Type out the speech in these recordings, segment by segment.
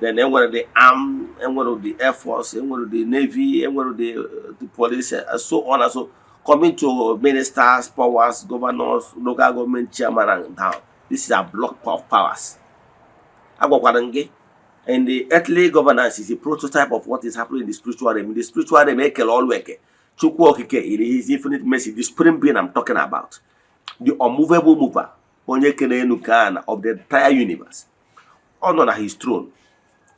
Then enwere the army, enwere the air force, enwere the navy, enwere the police, and so on and so coming to ministers, powers, governors, local government chairman and down. This is a block of powers. Agwakwara gị, and the earthly governance is a prototype of what is happening in the spiritual realm. In the spiritual realm, ekele ọlụ eke, Chukwu okike, in his infinite mercy, the supreme being I'm talking about, the unmovable mover, onye kere enu ka ana of the entire universe. On his throne,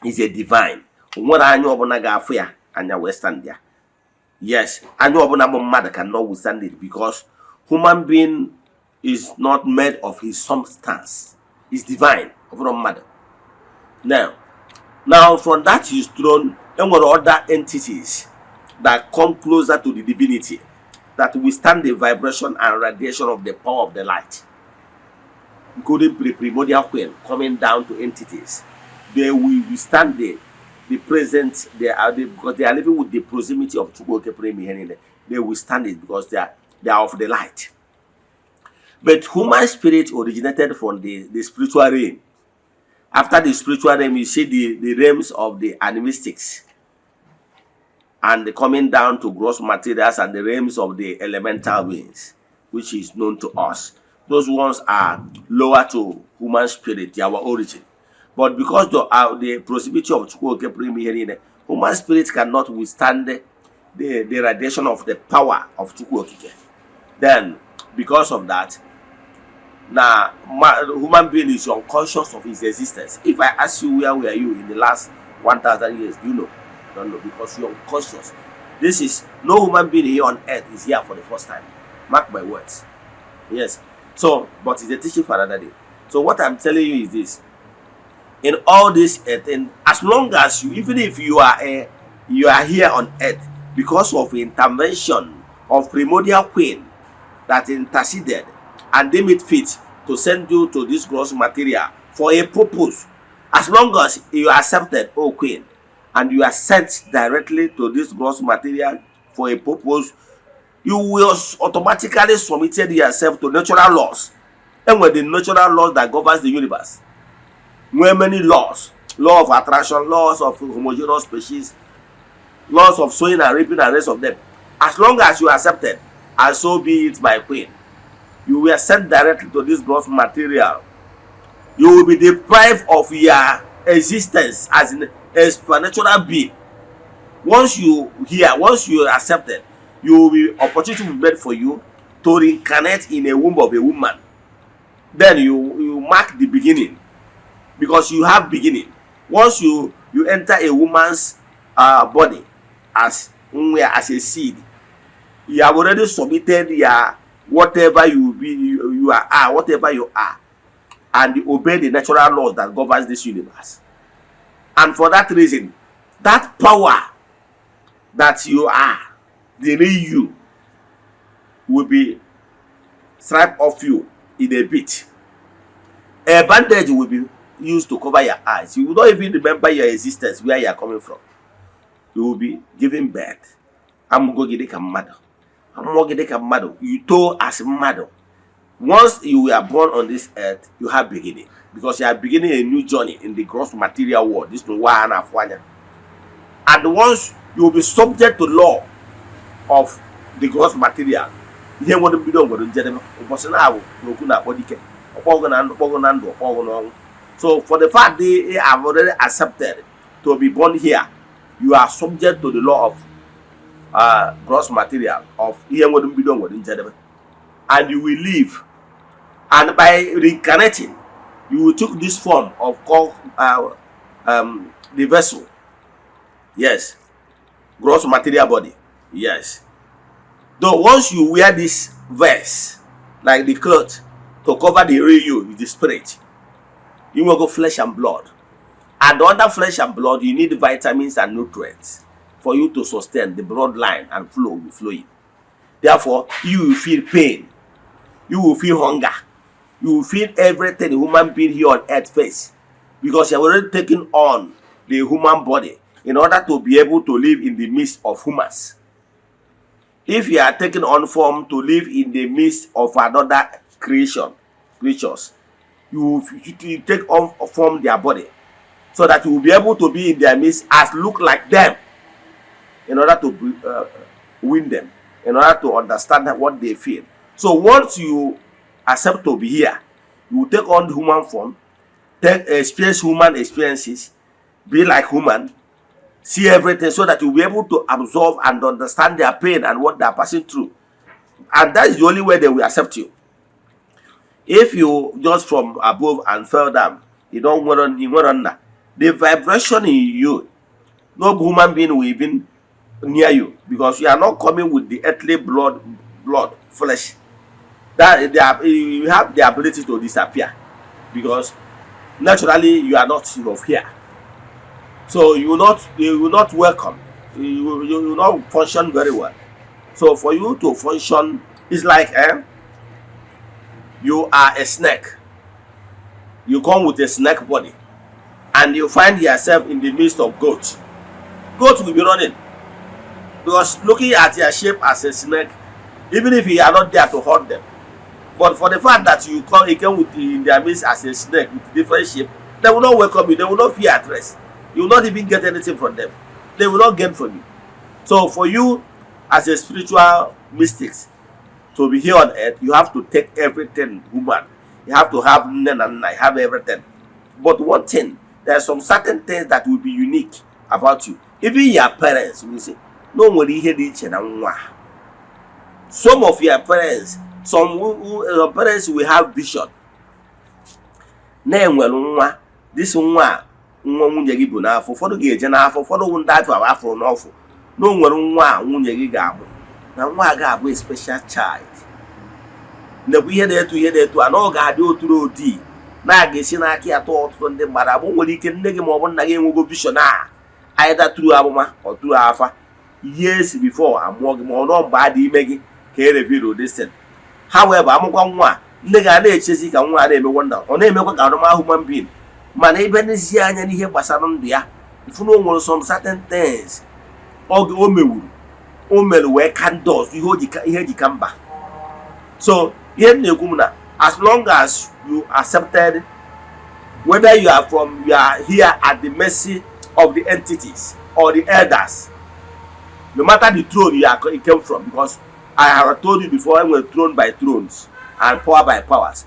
he's a divine. Nwere anya ọbụla ga-afụ ya, anya wee stand there. Yes, anya ọbụla bụ mmadụ cannot withstand it because human being is not made of his substance. It's divine. Of mother. Now from that his throne, there were other entities that come closer to the divinity, that withstand the vibration and radiation of the power of the light, including the primordial queen coming down to entities. They will withstand the presence. Because they are living with the proximity of Chukwu. They will stand it because they are of the light. But human spirit originated from the spiritual realm. After the spiritual realm, you see the realms of the animistics and the coming down to gross materials and the realms of the elemental beings, which is known to us. Those ones are lower to human spirit, our origin. But because the proximity of Chukwu, human spirit cannot withstand the radiation of the power of Chukwu. Then, because of that, now human being is unconscious of his existence. If I ask you where were you in the last 1,000 years, you know? Don't know, because you're unconscious. This is no human being here on earth is here for the first time. Mark my words. Yes. So, but it's a teaching for another day. So what I'm telling you is this: in all this earth, and as long as you, even if you are here on earth because of intervention of primordial queen that interceded and deem it fit to send you to this gross material for a purpose, as long as you accepted, oh queen, and you are sent directly to this gross material for a purpose, you will automatically submit yourself to natural laws. And with the natural laws that governs the universe, where many laws, law of attraction, laws of homogeneous species, laws of sowing and reaping and rest of them, as long as you accepted, and so be it, my queen, you were sent directly to this gross material. You will be deprived of your existence as an supernatural being. Once you accept it, you will be opportunity will be made for you to reincarnate in a womb of a woman. Then you mark the beginning, because you have beginning. Once you enter a woman's body as a seed, you have already submitted your whatever you are, whatever you are, and you obey the natural laws that governs this universe. And for that reason, that power that you are, the real you, will be stripped off you in a bit. A bandage will be used to cover your eyes. You will not even remember your existence, where you are coming from. You will be giving birth. I'm going to mother. You told as mother. Once you were born on this earth, you have beginning, because you are beginning a new journey in the gross material world. This is and once you will be subject to law of the gross material, so for the fact they have already accepted to be born here, you are subject to the law of gross material of and you will live, and by reincarnating you will take this form of called the vessel. Yes, gross material body. Yes, though once you wear this vest like the cloth to cover the real you, the spirit, you will go flesh and blood, and under flesh and blood you need vitamins and nutrients for you to sustain the bloodline and flow will be flowing. Therefore, you will feel pain, you will feel hunger, you will feel everything a human being here on earth face, because you have already taken on the human body in order to be able to live in the midst of humans. If you are taking on form to live in the midst of another creatures, you take on form their body. so that you will be able to be in their midst as look like them, in order to win them, in order to understand what they feel. So once you accept to be here, you will take on human form, experience human experiences, be like human, see everything, so that you'll be able to absorb and understand their pain and what they're passing through. And that is the only way they will accept you. If you just from above and fell down, you don't want on the vibration in you, no human being will even near you, because you are not coming with the earthly blood, flesh. That you have the ability to disappear, because naturally you are not of here. So you will not welcome. You will not function very well. So for you to function, it's like you are a snake. You come with a snake body, and you find yourself in the midst of goats. Goats will be running, because looking at your shape as a snake, even if you are not there to hurt them. But for the fact that you came in their midst as a snake with different shape, they will not welcome you. They will not feel at rest. You will not even get anything from them. They will not gain from you. So for you, as a spiritual mystic, to be here on earth, you have to take everything human. You have to have have everything. But one thing, there are some certain things that will be unique about you. Even your parents will say, no one here. Some of your parents, your parents will have vision. This one nwunye gị bụ n'afọ, ụfọdụ ga-eje n'afọ, ụfọdụ wụ ndị afọ afọ n'ọfụ, na o nwere nwa nwunye gị ga-abụ, na nwa ga-abụ a special child. Nekwa ihe na-etu a na ọ ga-adị oturu odi na-aga-esi n'aka ya tụọ ọtụtụ ndị mmadụ abụ. Nwere ike nne gị ma ọ bụ nna gị enwego vision a either tụrụ amụma ọ tụrụ afa years before amụọ gị, ma ọ nọ mgbe a dị ime gị ka e reveal this. However, amụkwa nwa, nne gị a na-echezi ka nwa a na-eme wonder, ọ na-emekwa ka arụmahụ human being. Mana ebe n'ezi anya n'ihe gbasara ndụ ya, ifunu o nwere some certain things o mewuru, o mere wee candles ihe ji ka mba. So ihe na-ekwu m na as long as you accepted, whether you are here at the mercy of the entities or the elders, no matter the throne you came from, because I have told you before, I was thrown by thrones and power by powers.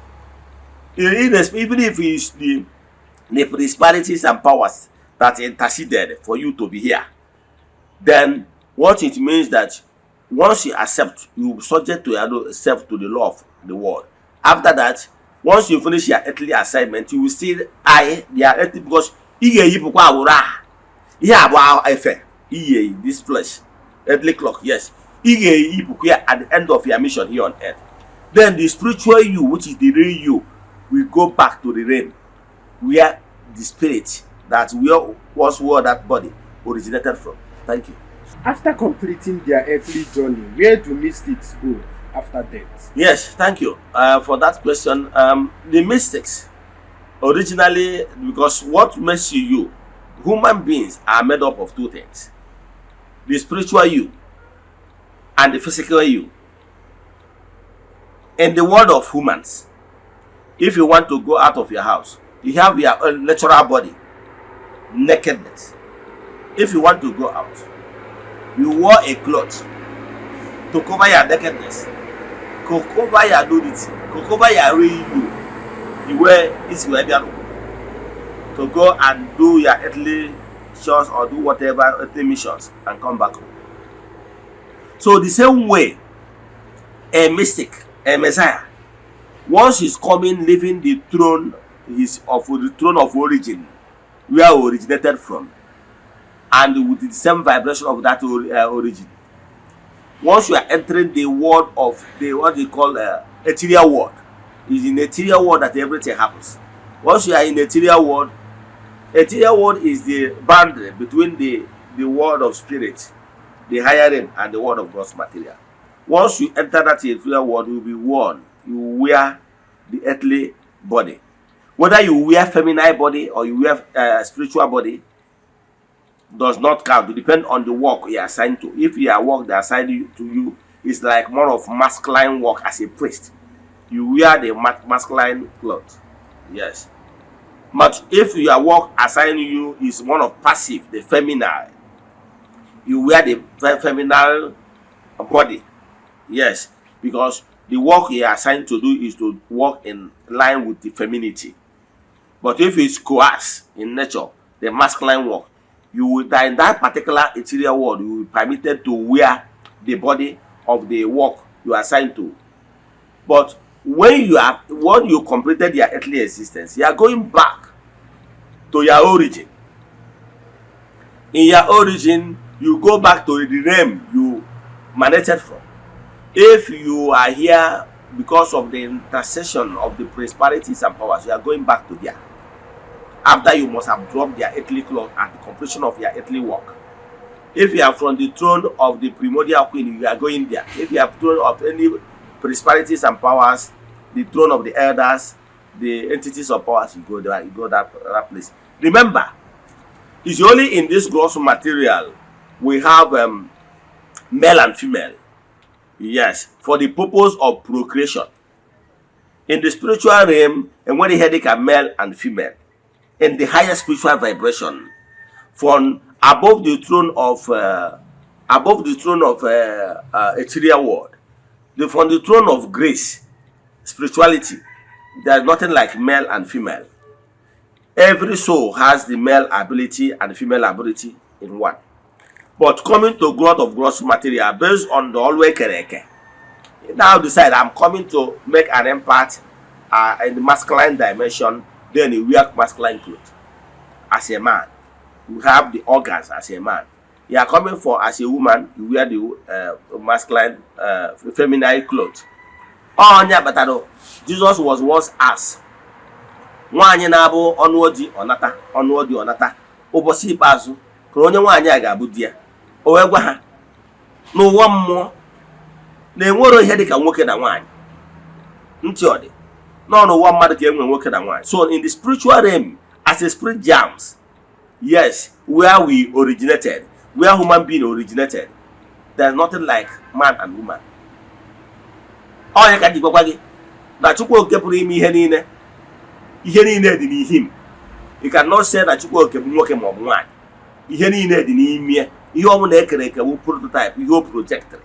Even if it's the principalities and powers that interceded for you to be here, then what it means that once you accept, you subject to yourself to the law of the world. After that, once you finish your earthly assignment, you will still their earthly, because this flesh, earthly clock, yes. At the end of your mission here on earth. Then the spiritual you, which is the real you, will go back to the realm where the spirit that was where that body originated from. Thank you. After completing their earthly journey, where do mystics go after death? Yes, thank you for that question. The mystics, originally, because what makes you, human beings are made up of two things: the spiritual you and the physical you. In the world of humans, if you want to go out of your house, you have your natural body, nakedness. If you want to go out, you wear a cloth to cover your nakedness, to cover your nudity, to cover your real you. You wear this to go and do your earthly chores or do whatever earthly missions and come back home. So the same way, a mystic, a messiah, once he's coming, leaving the throne, the throne of origin, where he originated from, and with the same vibration of that origin. Once you are entering the world of what they call ethereal world, it's in the ethereal world that everything happens. Once you are in the ethereal world is the boundary between the world of spirit, the higher realm, and the world of God's material. Once you enter that ethereal world, you will be worn. You will wear the earthly body. Whether you wear feminine body or you wear spiritual body does not count. It depends on the work you are assigned to. If you are work they assign to you is like more of masculine work as a priest, you wear the masculine clothes. Yes. But if your work assigned you is one of passive, the feminine, you wear the feminine body. Yes, because the work you are assigned to do is to work in line with the femininity. But if it's coerced in nature, the masculine work, you will that in that particular interior world, you will be permitted to wear the body of the work you are assigned to. But when you completed your earthly existence, you are going back to your origin. In your origin, you go back to the realm you emanated from. If you are here because of the intercession of the principalities and powers, you are going back to there. After you must have dropped their earthly cloth at the completion of your earthly work. If you are from the throne of the primordial queen, you are going there. If you are throne of any principalities and powers, the throne of the elders, the entities of powers, you go there, you go that place. Remember, it's only in this gross material we have male and female. Yes, for the purpose of procreation. In the spiritual realm, and when the headache are male and female, in the higher spiritual vibration, from above the throne of ethereal world, from the throne of grace, spirituality, there is nothing like male and female. Every soul has the male ability and the female ability in one. But coming to growth of gross material based on the always kereke, now decide I'm coming to make an impact in the masculine dimension, then you wear masculine clothes. As a man, you have the organs as a man. You are coming for as a woman, you wear the masculine, feminine clothes. Oh, yeah, but Jesus was once asked, nwaanyị na-abụ ọnụọdị ọnata ụbọchị ikpeazụ ka onye nwaanyị a ga-abụ di ya, o wee gwa ha n'ụwa mmụọ na enwero ihe dịka nwoke na nwaanyị. Ntị ọ dị n'ụwa mmadụ ka enwere nwoke na nwaanyị. So in the spiritual realm, as a spirit germs, yes, where we originated, where human being originated, there's nothing like man and woman. Ọ ya ka ji gwakwa gị na Chukwu nke pụrụ ime ihe niile dị n'ihim. You cannot say na Chukwu oke bụ nwoke ma ọ bụ nwaanyị. Ihe niile dị n'ime ihe ọ bụla ekere eke bụ prototype, ihe o projectịrị.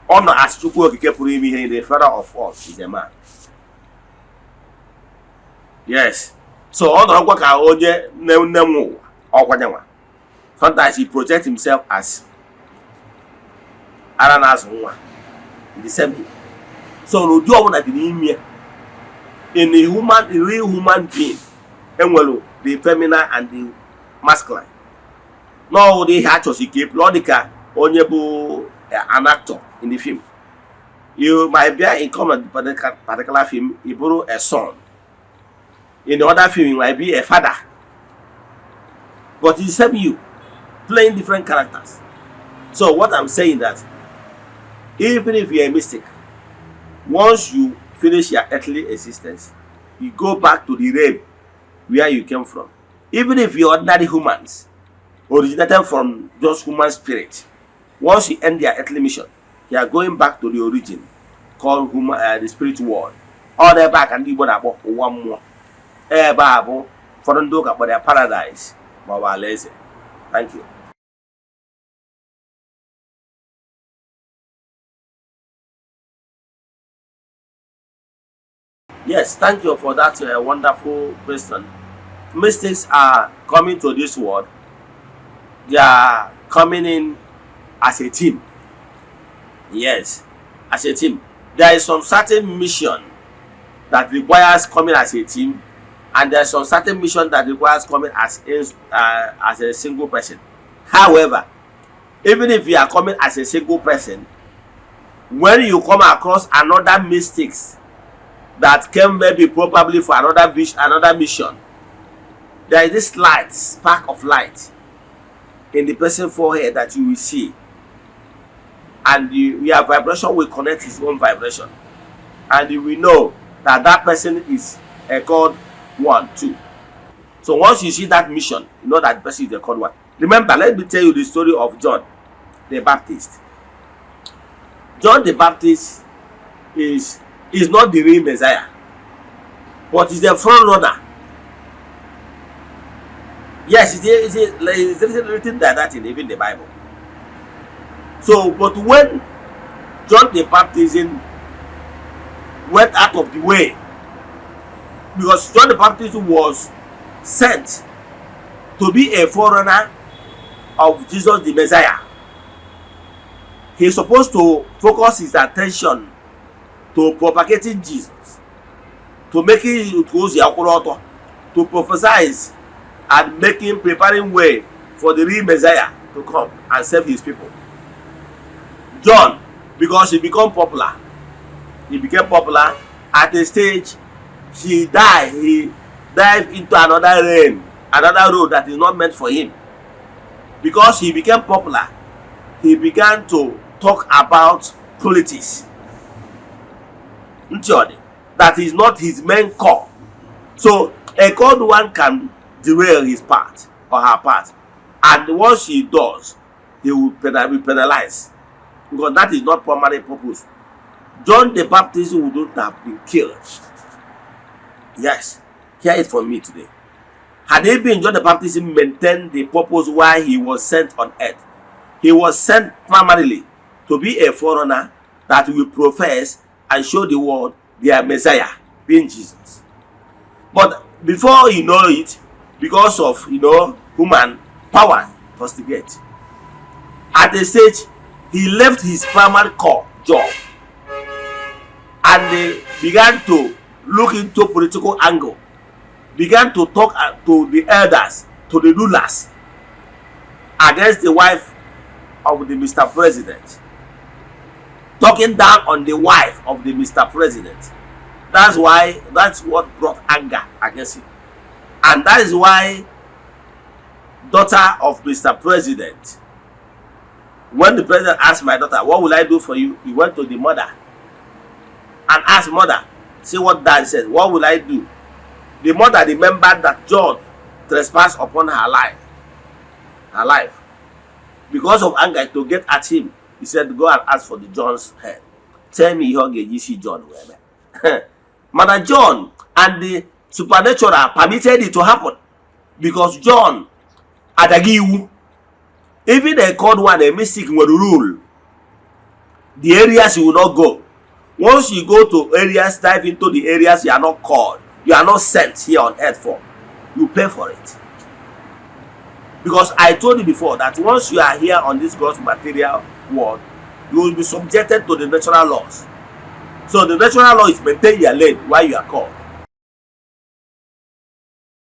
Ọ nọ as Chukwu okike pụrụ ime ihe niile, the father of all is a man. Yes. So ọ nọrọ gwa ka onye nne m ụwa ọkwa nyanwa. Sometimes he projects himself as ara na-azụ nwa. The same thing. So n'ụdị ọbụla dị n'ime in the real human being, enwelu the feminine and the masculine. No, they had to see keep Lodica onye bụ an actor in the film. You might be in common particular film, you borrow a son. In the other film, you might be a father. But it's same you playing different characters. So what I'm saying that even if you're a mystic, once you finish your earthly existence, you go back to the realm where you came from. Even if you're ordinary humans, originated from just human spirit, once you end your earthly mission, you are going back to the origin called the spirit world. All the back and the about one more. Babu for the dog about their paradise. Thank you. Yes, thank you for that wonderful question. Mystics are coming to this world. They are coming in as a team. Yes, as a team. There is some certain mission that requires coming as a team, and there is some certain mission that requires coming as a single person. However, even if you are coming as a single person, when you come across another mystics that came maybe probably for another mission, there is this light, spark of light in the person's forehead that you will see, and your vibration will connect his own vibration, and you will know that that person is a God 1, 2. So once you see that mission, you know that person is a God 1. Remember, let me tell you the story of John the Baptist. John the Baptist is not the real Messiah, but is the front runner Yes, it's written like that in even the Bible. So, but when John the Baptist went out of the way, because John the Baptist was sent to be a forerunner of Jesus the Messiah, he's supposed to focus his attention to propagating Jesus, to making it to prophesy and preparing way for the real Messiah to come and save his people. John, because he became popular at a stage. He dived into another realm, another road that is not meant for him. Because he became popular, he began to talk about politics. That is not his main core. So a called one can derail his path or her path, and once he does, he will be penalized, because that is not primary purpose. John the Baptist wouldn't have been killed. Yes, hear it from me today. Had he been John the Baptist maintained the purpose why he was sent on earth, he was sent primarily to be a forerunner that will profess and show the world their Messiah, being Jesus. But before you know it, because of human power instigate, at a stage he left his primary core job and they began to look into political angle, began to talk to the elders, to the rulers, against the wife of the Mr. President, talking down on the wife of the Mr. President. That's what brought anger against him. And that is why daughter of Mr. President, when the president asked my daughter, what will I do for you? He went to the mother and asked mother, see what dad said, what will I do? The mother remembered that John trespassed upon her life. Because of anger to get at him, he said, go and ask for the John's head. Tell me how you see John. Mother John and the supernatural permitted it to happen, because John adagiwu, even a called one, a mystic will rule the areas you will not go. Once you go to areas, dive into the areas you are not called, you are not sent here on earth for, you pay for it. Because I told you before that once you are here on this gross material world, you will be subjected to the natural laws. So the natural law is maintain your lane while you are called.